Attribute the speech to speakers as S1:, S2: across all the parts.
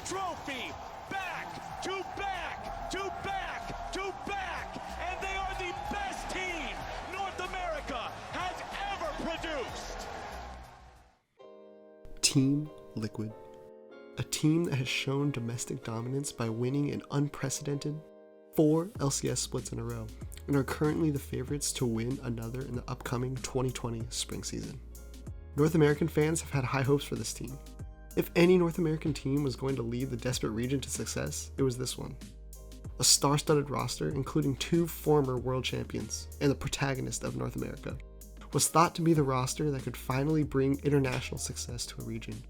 S1: trophy back to back to back to back, and they are the best team North America has ever produced.
S2: Team Liquid. A team that has shown domestic dominance by winning an unprecedented 4 LCS splits in a row, and are currently the favorites to win another in the upcoming 2020 spring season. North American fans have had high hopes for this team. If any North American team was going to lead the desperate region to success, it was this one. A star-studded roster, including 2 former world champions and the protagonist of North America, was thought to be the roster that could finally bring international success to a region.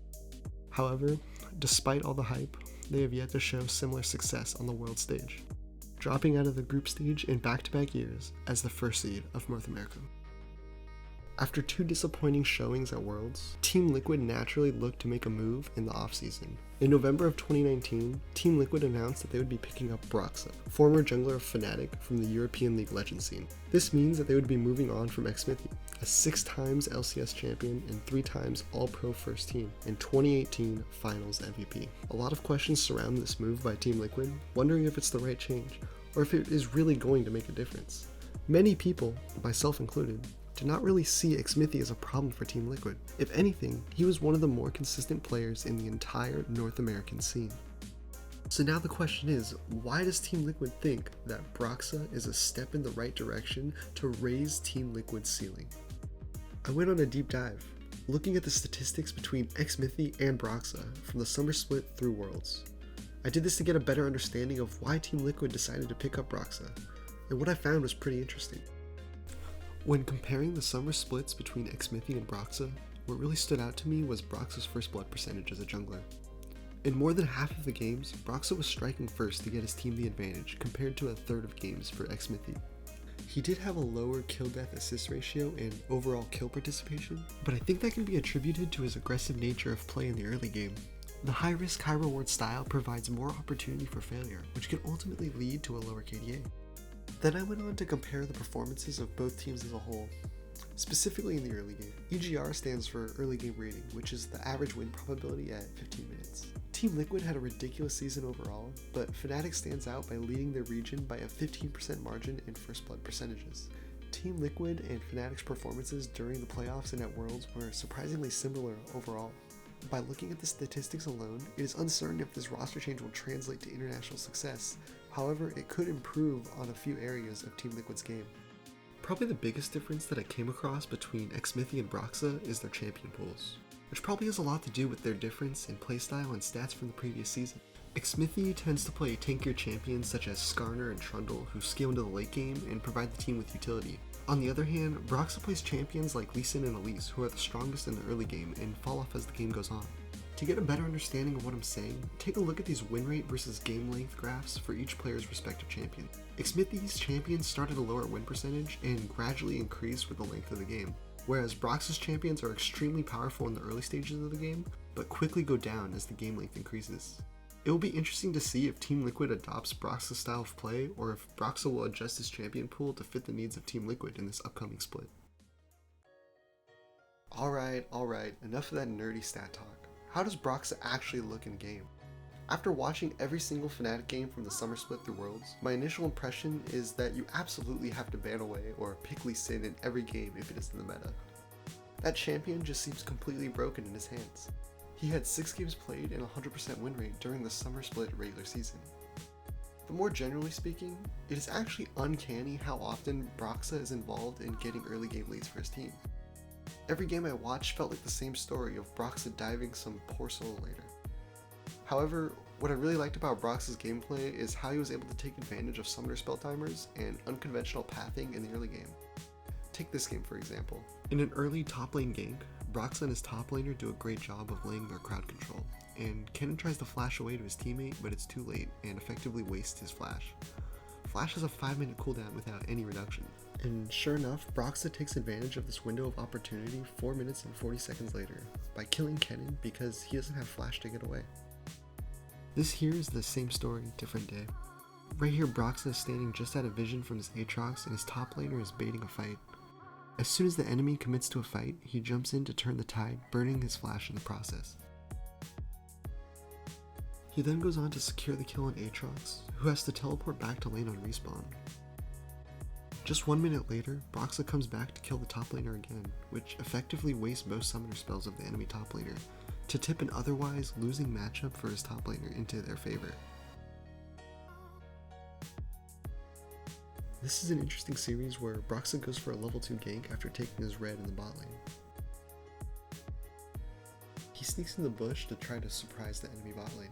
S2: However, despite all the hype, they have yet to show similar success on the world stage, dropping out of the group stage in back-to-back years as the first seed of North America. After 2 disappointing showings at Worlds, Team Liquid naturally looked to make a move in the offseason. In November of 2019, Team Liquid announced that they would be picking up Broxah, former jungler of Fnatic from the European League Legend scene. This means that they would be moving on from xMithy, a 6 times LCS champion and 3 times All-Pro First Team, and 2018 Finals MVP. A lot of questions surround this move by Team Liquid, wondering if it's the right change, or if it is really going to make a difference. Many people, myself included, did not really see xMithy as a problem for Team Liquid. If anything, he was one of the more consistent players in the entire North American scene. So now the question is, why does Team Liquid think that Broxah is a step in the right direction to raise Team Liquid's ceiling? I went on a deep dive, looking at the statistics between xMithy and Broxah from the summer split through Worlds. I did this to get a better understanding of why Team Liquid decided to pick up Broxah, and what I found was pretty interesting. When comparing the summer splits between xMithy and Broxah, what really stood out to me was Broxah's first blood percentage as a jungler. In more than half of the games, Broxah was striking first to get his team the advantage compared to a third of games for xMithy. He did have a lower kill-death assist ratio and overall kill participation, but I think that can be attributed to his aggressive nature of play in the early game. The high-risk, high-reward style provides more opportunity for failure, which can ultimately lead to a lower KDA. Then I went on to compare the performances of both teams as a whole, specifically in the early game. EGR stands for early game rating, which is the average win probability at 15 minutes. Team Liquid had a ridiculous season overall, but Fnatic stands out by leading their region by a 15% margin in first blood percentages. Team Liquid and Fnatic's performances during the playoffs and at Worlds were surprisingly similar overall. By looking at the statistics alone, it is uncertain if this roster change will translate to international success. However, it could improve on a few areas of Team Liquid's game. Probably the biggest difference that I came across between xMithy and Broxah is their champion pools, which probably has a lot to do with their difference in playstyle and stats from the previous season. xMithy tends to play tankier champions such as Skarner and Trundle, who scale into the late game and provide the team with utility. On the other hand, Broxah plays champions like Lee Sin and Elise, who are the strongest in the early game and fall off as the game goes on. To get a better understanding of what I'm saying, take a look at these win rate versus game length graphs for each player's respective champion. xMithy's champions start at a lower win percentage and gradually increase with the length of the game, whereas Broxah's champions are extremely powerful in the early stages of the game, but quickly go down as the game length increases. It will be interesting to see if Team Liquid adopts Broxah's style of play, or if Broxah will adjust his champion pool to fit the needs of Team Liquid in this upcoming split. Alright, enough of that nerdy stat talk. How does Broxah actually look in game? After watching every single Fnatic game from the summer split through Worlds, my initial impression is that you absolutely have to ban away or pick Lee Sin in every game if it is in the meta. That champion just seems completely broken in his hands. He had 6 games played and 100% win rate during the summer split regular season. But more generally speaking, it is actually uncanny how often Broxah is involved in getting early game leads for his team. Every game I watched felt like the same story of Broxah diving some poor solo later. However, what I really liked about Broxah's gameplay is how he was able to take advantage of summoner spell timers and unconventional pathing in the early game. Take this game for example. In an early top lane gank, Broxah and his top laner do a great job of laying their crowd control, and Kennen tries to flash away to his teammate, but it's too late and effectively wastes his flash. Flash has a 5-minute cooldown without any reduction. And sure enough, Broxah takes advantage of this window of opportunity 4 minutes and 40 seconds later by killing Kennen because he doesn't have flash to get away. This here is the same story, different day. Right here, Broxah is standing just out of vision from his Aatrox and his top laner is baiting a fight. As soon as the enemy commits to a fight, he jumps in to turn the tide, burning his flash in the process. He then goes on to secure the kill on Aatrox, who has to teleport back to lane on respawn. Just 1 minute later, Broxah comes back to kill the top laner again, which effectively wastes most summoner spells of the enemy top laner, to tip an otherwise losing matchup for his top laner into their favor. This is an interesting series where Broxah goes for a level 2 gank after taking his red in the bot lane. He sneaks in the bush to try to surprise the enemy bot lane.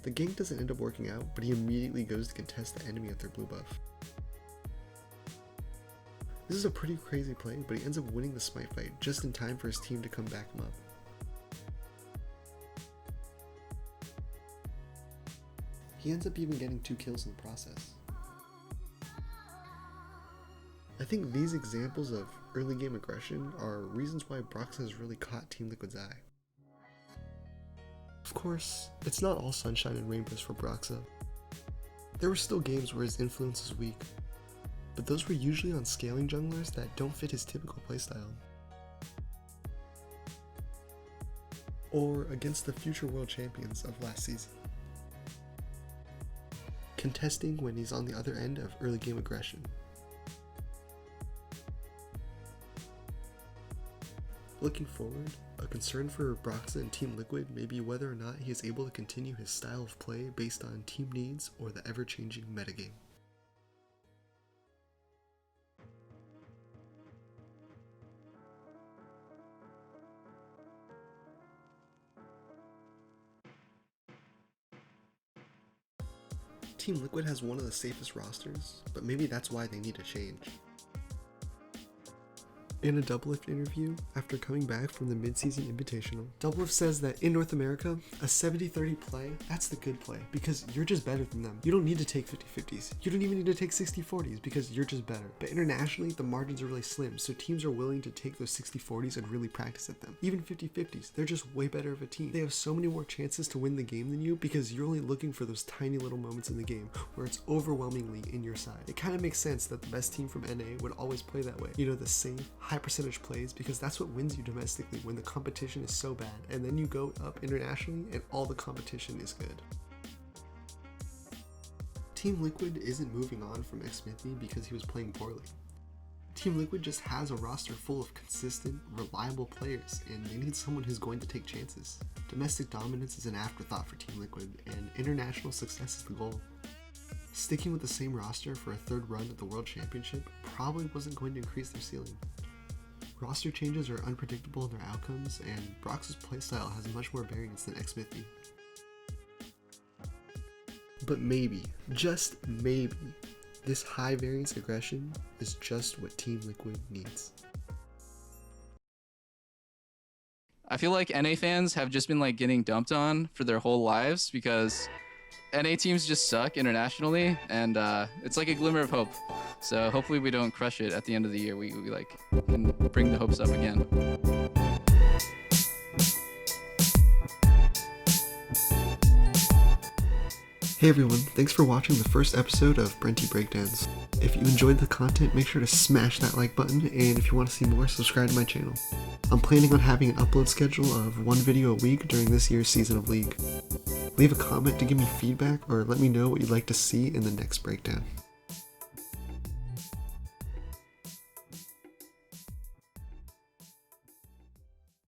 S2: The gank doesn't end up working out, but he immediately goes to contest the enemy at their blue buff. This is a pretty crazy play, but he ends up winning the smite fight just in time for his team to come back him up. He ends up even getting 2 kills in the process. I think these examples of early game aggression are reasons why Broxah has really caught Team Liquid's eye. Of course, it's not all sunshine and rainbows for Broxah. There were still games where his influence was weak, but those were usually on scaling junglers that don't fit his typical playstyle. Or against the future world champions of last season. Contesting when he's on the other end of early game aggression. Looking forward, a concern for Broxah and Team Liquid may be whether or not he is able to continue his style of play based on team needs or the ever-changing metagame. Team Liquid has one of the safest rosters, but maybe that's why they need a change. In a Doublelift interview, after coming back from the mid-season invitational, Doublelift says that in North America, a 70-30 play, that's the good play, because you're just better than them. You don't need to take 50-50s. You don't even need to take 60-40s, because you're just better. But internationally, the margins are really slim, so teams are willing to take those 60-40s and really practice at them. Even 50-50s, they're just way better of a team. They have so many more chances to win the game than you, because you're only looking for those tiny little moments in the game, where it's overwhelmingly in your side. It kind of makes sense that the best team from NA would always play that way. You know, the safe, high percentage plays, because that's what wins you domestically when the competition is so bad, and then you go up internationally and all the competition is good. Team Liquid isn't moving on from xMithy because he was playing poorly. Team Liquid just has a roster full of consistent, reliable players, and they need someone who's going to take chances. Domestic dominance is an afterthought for Team Liquid, and international success is the goal. Sticking with the same roster for a third run at the World Championship probably wasn't going to increase their ceiling. Roster changes are unpredictable in their outcomes, and Broxah's playstyle has much more variance than xMithy. But maybe, just maybe, this high variance aggression is just what Team Liquid needs.
S3: I feel like NA fans have just been like getting dumped on for their whole lives because NA teams just suck internationally, and it's like a glimmer of hope. So hopefully we don't crush it at the end of the year. We like can bring the hopes up again.
S2: Hey everyone, thanks for watching the first episode of Brenty Breakdowns. If you enjoyed the content, make sure to smash that like button, and if you want to see more, subscribe to my channel. I'm planning on having an upload schedule of 1 video a week during this year's season of League. Leave a comment to give me feedback or let me know what you'd like to see in the next breakdown.